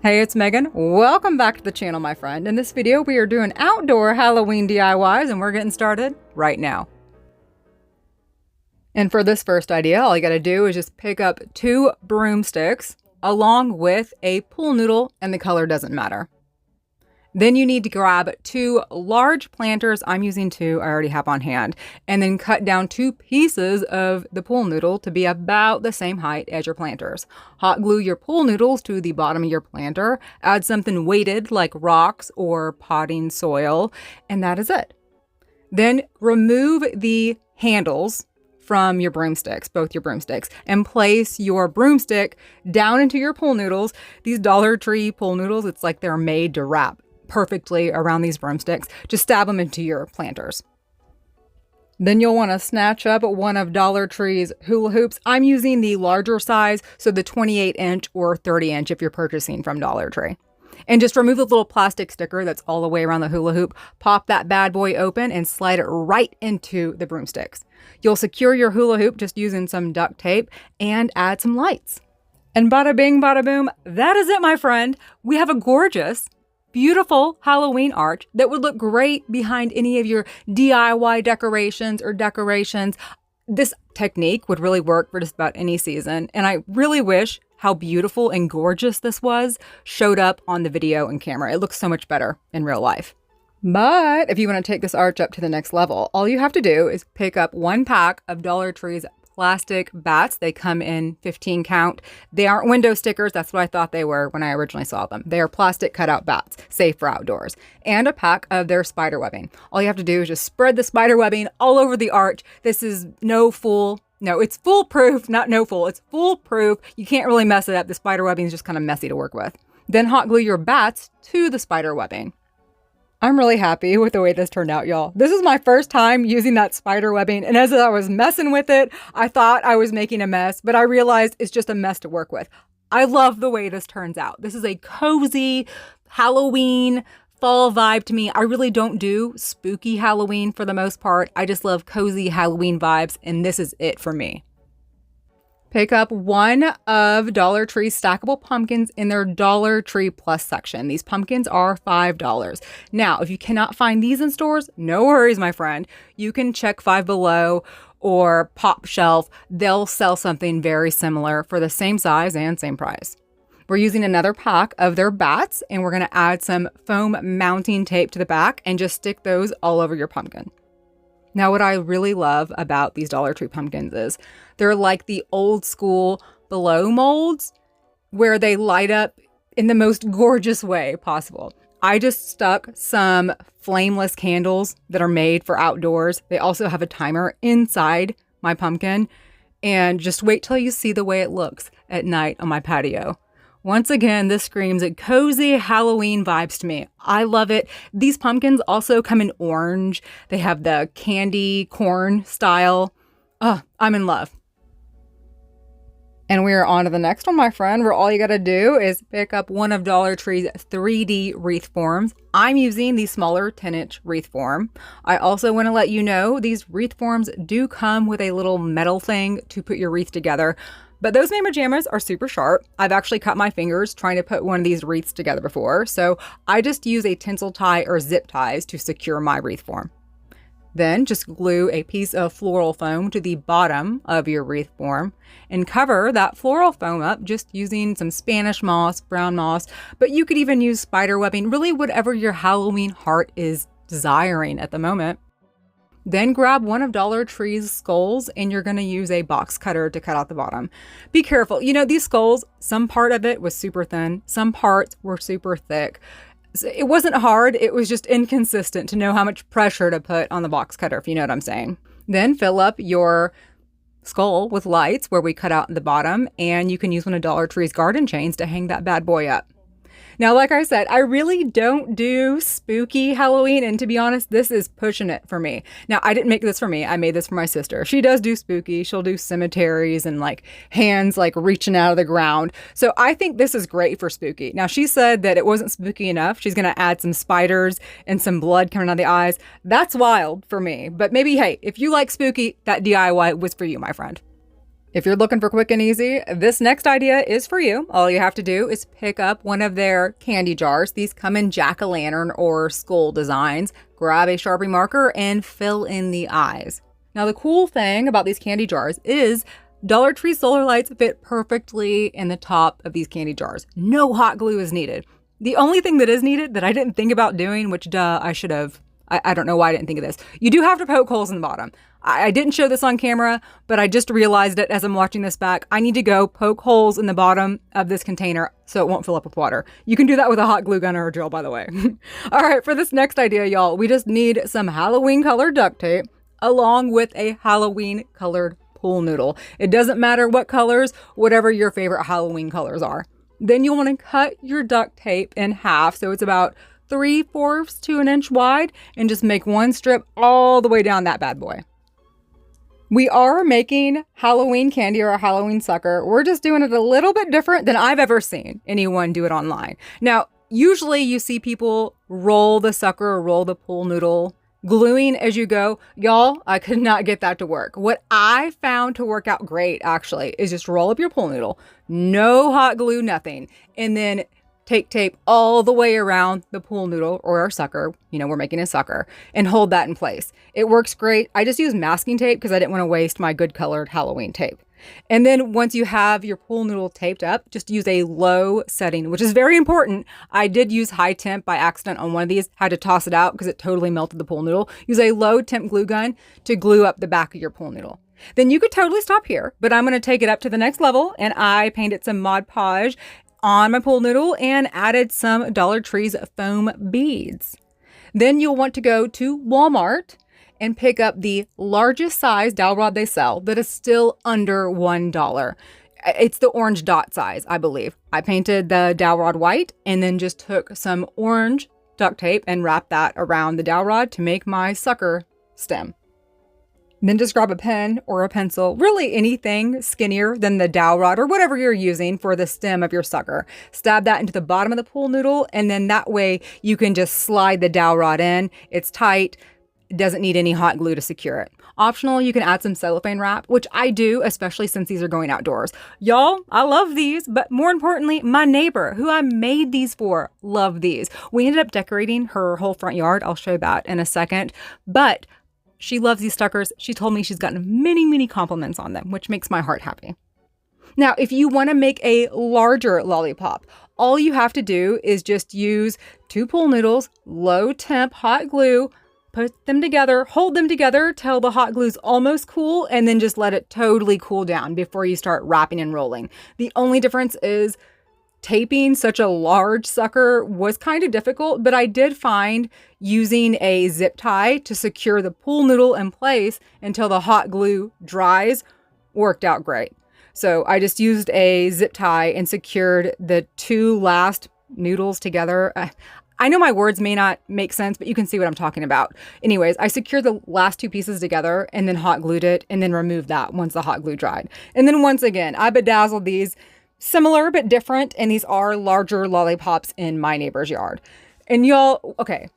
Hey, it's Megan. Welcome back to the channel, my friend. In this video, we are doing outdoor Halloween DIYs, and we're getting started right now. And for this first idea, all you gotta do is just pick up 2 broomsticks along with a pool noodle, and the color doesn't matter. Then you need to grab 2 large planters. I'm using 2, I already have on hand, and then cut down 2 pieces of the pool noodle to be about the same height as your planters. Hot glue your pool noodles to the bottom of your planter, add something weighted like rocks or potting soil, and that is it. Then remove the handles from your broomsticks, both your broomsticks, and place your broomstick down into your pool noodles. These Dollar Tree pool noodles, it's like they're made to wrap perfectly around these broomsticks. Just stab them into your planters. Then you'll want to snatch up one of Dollar Tree's hula hoops. I'm using the larger size, so the 28-inch or 30-inch if you're purchasing from Dollar Tree. And just remove the little plastic sticker that's all the way around the hula hoop. Pop that bad boy open and slide it right into the broomsticks. You'll secure your hula hoop just using some duct tape and add some lights. And bada bing, bada boom, that is it, my friend. We have a gorgeous, beautiful Halloween arch that would look great behind any of your DIY decorations or decorations. This technique would really work for just about any season. And I really wish how beautiful and gorgeous this was showed up on the video and camera. It looks so much better in real life. But if you want to take this arch up to the next level, all you have to do is pick up 1 pack of Dollar Tree's plastic bats. They come in 15 count. They aren't window stickers. That's what I thought they were when I originally saw them. They are plastic cutout bats, safe for outdoors. And a pack of their spider webbing. All you have to do is just spread the spider webbing all over the arch. This is it's foolproof, not no fool. It's foolproof. You can't really mess it up. The spider webbing is just kind of messy to work with. Then hot glue your bats to the spider webbing. I'm really happy with the way this turned out, y'all. This is my first time using that spider webbing, and as I was messing with it, I thought I was making a mess, but I realized it's just a mess to work with. I love the way this turns out. This is a cozy Halloween fall vibe to me. I really don't do spooky Halloween for the most part. I just love cozy Halloween vibes, and this is it for me. Pick up 1 of Dollar Tree's stackable pumpkins in their Dollar Tree Plus section. These pumpkins are $5. Now, if you cannot find these in stores, no worries, my friend. You can check Five Below or Pop Shelf. They'll sell something very similar for the same size and same price. We're using another pack of their bats, and we're going to add some foam mounting tape to the back and just stick those all over your pumpkin. Now, what I really love about these Dollar Tree pumpkins is they're like the old school blow molds where they light up in the most gorgeous way possible. I just stuck some flameless candles that are made for outdoors. They also have a timer inside my pumpkin, and just wait till you see the way it looks at night on my patio. Once again, this screams cozy Halloween vibes to me. I love it. These pumpkins also come in orange. They have the candy corn style. Oh, I'm in love. And we are on to the next one, my friend, where all you got to do is pick up one of Dollar Tree's 3D wreath forms. I'm using the smaller 10-inch wreath form. I also want to let you know these wreath forms do come with a little metal thing to put your wreath together. But those mamma jammas are super sharp. I've actually cut my fingers trying to put one of these wreaths together before, so I just use a tinsel tie or zip ties to secure my wreath form. Then just glue a piece of floral foam to the bottom of your wreath form and cover that floral foam up just using some Spanish moss, brown moss, but you could even use spider webbing, really whatever your Halloween heart is desiring at the moment. Then grab one of Dollar Tree's skulls, and you're going to use a box cutter to cut out the bottom. Be careful. You know, these skulls, some part of it was super thin. Some parts were super thick. So it wasn't hard. It was just inconsistent to know how much pressure to put on the box cutter, if you know what I'm saying. Then fill up your skull with lights where we cut out the bottom, and you can use one of Dollar Tree's garden chains to hang that bad boy up. Now, like I said, I really don't do spooky Halloween, and to be honest, this is pushing it for me. Now, I didn't make this for me. I made this for my sister. She does do spooky. She'll do cemeteries and like hands like reaching out of the ground. So I think this is great for spooky. Now, she said that it wasn't spooky enough. She's going to add some spiders and some blood coming out of the eyes. That's wild for me. But maybe, hey, if you like spooky, that DIY was for you, my friend. If you're looking for quick and easy, this next idea is for you. All you have to do is pick up one of their candy jars. These come in jack-o'-lantern or skull designs. Grab a Sharpie marker and fill in the eyes. Now, the cool thing about these candy jars is Dollar Tree solar lights fit perfectly in the top of these candy jars. No hot glue is needed. The only thing that is needed that I didn't think about doing, which I should have, I don't know why I didn't think of this. You do have to poke holes in the bottom. I didn't show this on camera, but I just realized it as I'm watching this back. I need to go poke holes in the bottom of this container so it won't fill up with water. You can do that with a hot glue gun or a drill, by the way. All right, for this next idea, y'all, we just need some Halloween colored duct tape along with a Halloween colored pool noodle. It doesn't matter what colors, whatever your favorite Halloween colors are. Then you'll want to cut your duct tape in half so it's about 3/4 to an inch wide and just make one strip all the way down that bad boy. We are making Halloween candy or a Halloween sucker. We're just doing it a little bit different than I've ever seen anyone do it online. Now, usually you see people roll the sucker or roll the pool noodle, gluing as you go. Y'all, I could not get that to work. What I found to work out great, actually, is just roll up your pool noodle. No hot glue, nothing. And then take tape all the way around the pool noodle or our sucker. You know, we're making a sucker, and hold that in place. It works great. I just use masking tape because I didn't want to waste my good colored Halloween tape. And then once you have your pool noodle taped up, just use a low setting, which is very important. I did use high temp by accident on one of these, had to toss it out because it totally melted the pool noodle. Use a low temp glue gun to glue up the back of your pool noodle. Then you could totally stop here, but I'm going to take it up to the next level, and I painted some Mod Podge on my pool noodle and added some Dollar Tree's foam beads. Then you'll want to go to Walmart and pick up the largest size dowel rod they sell that is still under $1. It's the orange dot size, I believe. I painted the dowel rod white and then just took some orange duct tape and wrapped that around the dowel rod to make my sucker stem. Then just grab a pen or a pencil, really anything skinnier than the dowel rod or whatever you're using for the stem of your sucker. Stab that into the bottom of the pool noodle, and then that way you can just slide the dowel rod in. It's tight. It doesn't need any hot glue to secure it. Optional, you can add some cellophane wrap, which I do, especially since these are going outdoors. Y'all, I love these, but more importantly, my neighbor, who I made these for, loved these. We ended up decorating her whole front yard. I'll show that in a second. But she loves these suckers. She told me she's gotten many, many compliments on them, which makes my heart happy. Now, if you want to make a larger lollipop, all you have to do is just use 2 pool noodles, low temp hot glue, put them together, hold them together till the hot glue's almost cool, and then just let it totally cool down before you start wrapping and rolling. The only difference is taping such a large sucker was kind of difficult, but I did find using a zip tie to secure the pool noodle in place until the hot glue dries worked out great. So I just used a zip tie and secured the 2 last noodles together. I know my words may not make sense, but you can see what I'm talking about. Anyways, I secured the last 2 pieces together and then hot glued it and then removed that once the hot glue dried. And then once again, I bedazzled these. Similar but different, and these are larger lollipops in my neighbor's yard. And y'all, okay,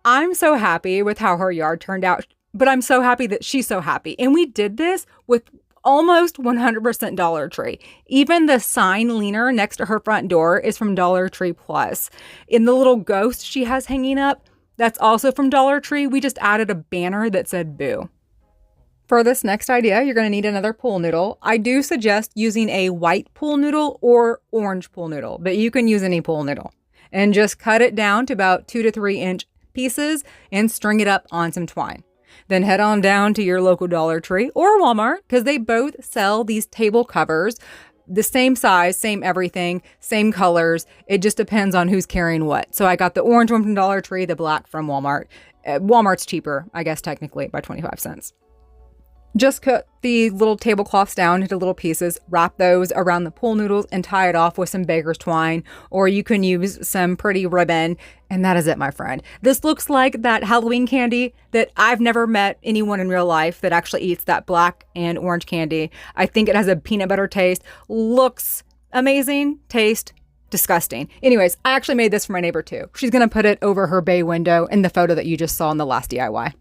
I'm so happy with how her yard turned out, but I'm so happy that she's so happy. And we did this with almost 100% Dollar Tree. Even the sign leaner next to her front door is from Dollar Tree Plus. In the little ghost she has hanging up, that's also from Dollar Tree. We just added a banner that said boo. For this next idea, you're going to need another pool noodle. I do suggest using a white pool noodle or orange pool noodle, but you can use any pool noodle. And just cut it down to about 2 to 3 inch pieces and string it up on some twine. Then head on down to your local Dollar Tree or Walmart, because they both sell these table covers, the same size, same everything, same colors. It just depends on who's carrying what. So I got the orange one from Dollar Tree, the black from Walmart. Walmart's cheaper, I guess, technically by 25 cents. Just cut the little tablecloths down into little pieces, wrap those around the pool noodles and tie it off with some baker's twine, or you can use some pretty ribbon, and that is it, my friend. This looks like that Halloween candy that I've never met anyone in real life that actually eats that black and orange candy. I think it has a peanut butter taste, looks amazing, taste disgusting. Anyways, I actually made this for my neighbor too. She's going to put it over her bay window in the photo that you just saw in the last DIY.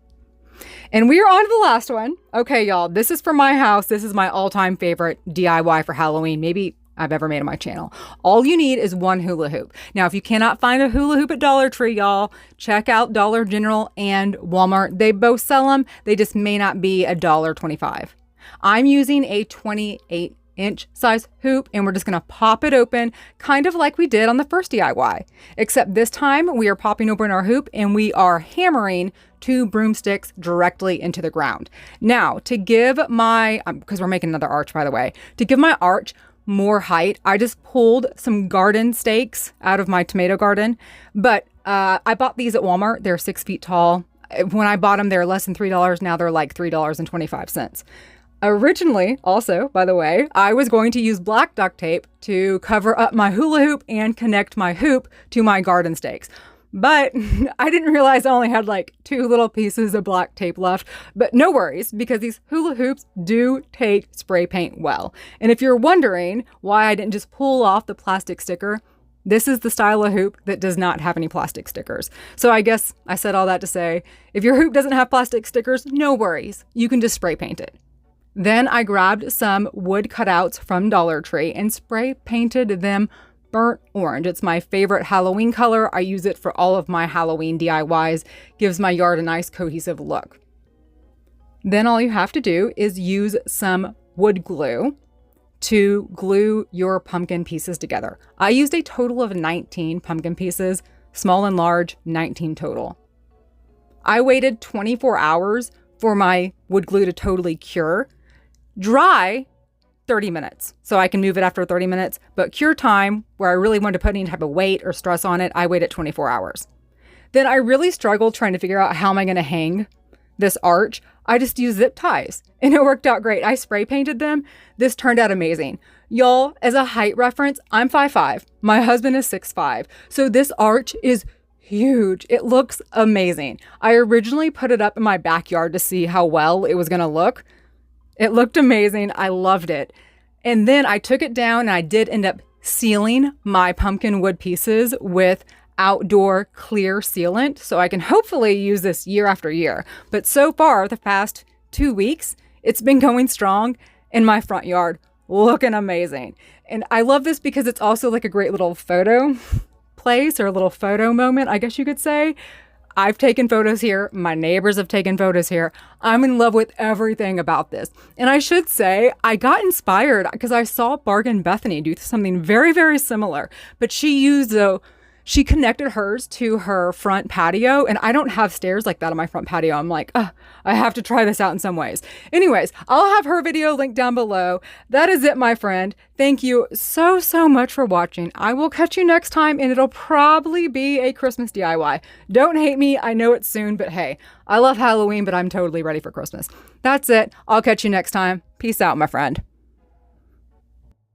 And we are on to the last one. Okay, y'all, this is for my house. This is my all-time favorite DIY for Halloween. Maybe I've ever made on my channel. All you need is one hula hoop. Now, if you cannot find a hula hoop at Dollar Tree, y'all, check out Dollar General and Walmart. They both sell them. They just may not be $1.25. I'm using a 28-inch size hoop, and we're just going to pop it open, kind of like we did on the first DIY. Except this time, we are popping open our hoop, and we are hammering 2 broomsticks directly into the ground. Now, to give my, because we're making another arch, by the way, to give my arch more height, I just pulled some garden stakes out of my tomato garden. But I bought these at Walmart. They're 6 feet tall. When I bought them, they're less than $3. Now they're like $3.25. Originally, also, by the way, I was going to use black duct tape to cover up my hula hoop and connect my hoop to my garden stakes. But I didn't realize I only had like 2 little pieces of black tape left. But no worries, because these hula hoops do take spray paint well. And if you're wondering why I didn't just pull off the plastic sticker, this is the style of hoop that does not have any plastic stickers. So I guess I said all that to say, if your hoop doesn't have plastic stickers, no worries. You can just spray paint it. Then I grabbed some wood cutouts from Dollar Tree and spray painted them burnt orange. It's my favorite Halloween color. I use it for all of my Halloween DIYs. Gives my yard a nice cohesive look. Then all you have to do is use some wood glue to glue your pumpkin pieces together. I used a total of 19 pumpkin pieces, small and large, 19 total. I waited 24 hours for my wood glue to totally cure. Dry, 30 minutes. So I can move it after 30 minutes, but cure time, where I really wanted to put any type of weight or stress on it, I waited 24 hours. Then I really struggled trying to figure out how am I going to hang this arch. I just used zip ties and it worked out great. I spray painted them. This turned out amazing. Y'all, as a height reference, I'm 5'5". My husband is 6'5". So this arch is huge. It looks amazing. I originally put it up in my backyard to see how well it was going to look. It looked amazing. I loved it. And then I took it down and I did end up sealing my pumpkin wood pieces with outdoor clear sealant. So I can hopefully use this year after year. But so far, the past 2 weeks, it's been going strong in my front yard, looking amazing. And I love this because it's also like a great little photo place or a little photo moment, I guess you could say. I've taken photos here. My neighbors have taken photos here. I'm in love with everything about this. And I should say, I got inspired because I saw Bethany do something very, very similar. But she connected hers to her front patio. And I don't have stairs like that on my front patio. I'm like, I have to try this out in some ways. Anyways, I'll have her video linked down below. That is it, my friend. Thank you so, so much for watching. I will catch you next time, and it'll probably be a Christmas DIY. Don't hate me. I know it's soon, but hey, I love Halloween, but I'm totally ready for Christmas. That's it. I'll catch you next time. Peace out, my friend.